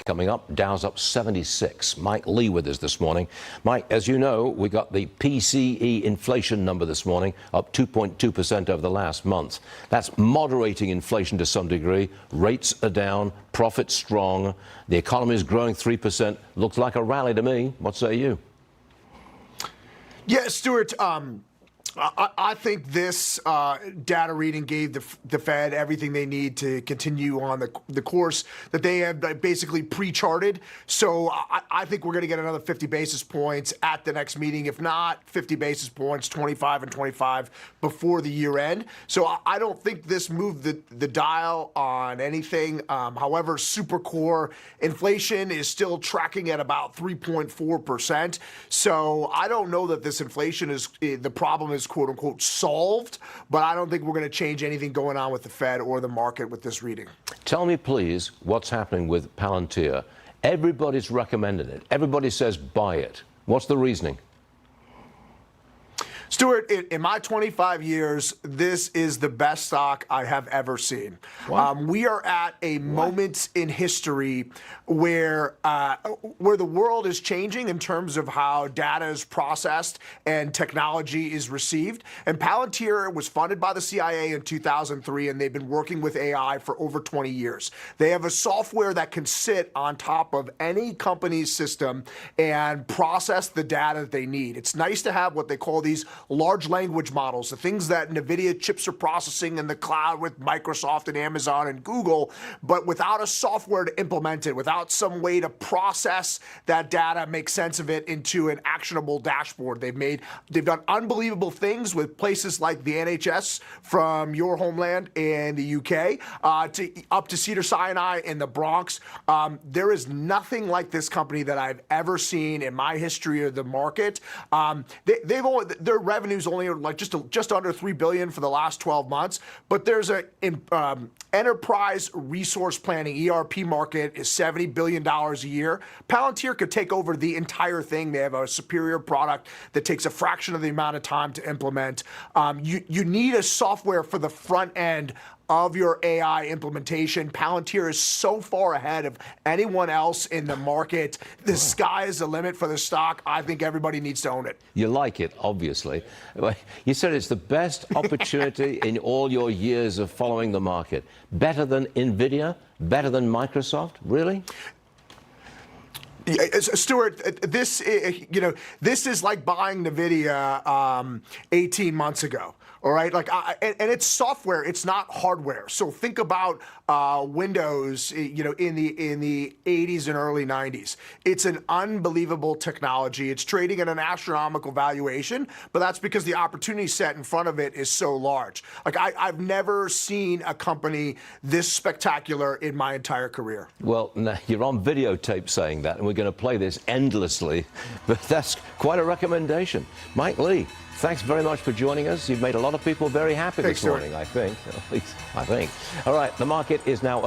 coming up. Dow's up 76. Mike Lee with us this morning. Mike, as you know, we got the PCE inflation number this morning, up 2.2% over the last month. That's moderating inflation to some degree. Rates are down, profits strong. The economy is growing 3%. Looks like a rally to me. What say you? Yeah, Stuart, I think this data reading gave the Fed everything they need to continue on the course that they have basically pre-charted. So I think we're going to get another 50 basis points at the next meeting. If not 50 basis points, 25 and 25 before the year end. So I don't think this moved the dial on anything. However, super core inflation is still tracking at about 3.4%. So I don't know that this inflation is the problem is quote unquote solved, but I don't think we're going to change anything going on with the Fed or the market with this reading. Tell me, please, what's happening with Palantir. Everybody's recommending it. Everybody says buy it. What's the reasoning? Stuart, in my 25 years, this is the best stock I have ever seen. We are at a moment in history where the world is changing in terms of how data is processed and technology is received. And Palantir was funded by the CIA in 2003, and they've been working with AI for over 20 years. They have a software that can sit on top of any company's system and process the data that they need. It's nice to have what they call these large language models, the things that NVIDIA chips are processing in the cloud with Microsoft and Amazon and Google, but without a software to implement it, without some way to process that data, make sense of it into an actionable dashboard. They've done unbelievable things with places like the NHS from your homeland in the UK up to Cedars-Sinai in the Bronx. There is nothing like this company that I've ever seen in my history of the market. Their revenues only like just under $3 billion for the last 12 months, but there's a enterprise resource planning ERP market is $70 billion a year. Palantir could take over the entire thing. They have a superior product that takes a fraction of the amount of time to implement. You need a software for the front end of your AI implementation. Palantir is so far ahead of anyone else in the market. The sky is the limit for the stock. I think everybody needs to own it. You like it, obviously. You said it's the best opportunity in all your years of following the market. Better than NVIDIA? Better than Microsoft? Really? Stuart, this is like buying NVIDIA 18 months ago. All right, and it's software; it's not hardware. So think about Windows, in the 80s and early 90s. It's an unbelievable technology. It's trading at an astronomical valuation, but that's because the opportunity set in front of it is so large. I've never seen a company this spectacular in my entire career. Well, you're on videotape saying that, and we're going to play this endlessly, but that's quite a recommendation. Mike Lee, thanks very much for joining us. You've made a lot of people very happy this morning, I think. At least I think. All right, the market is now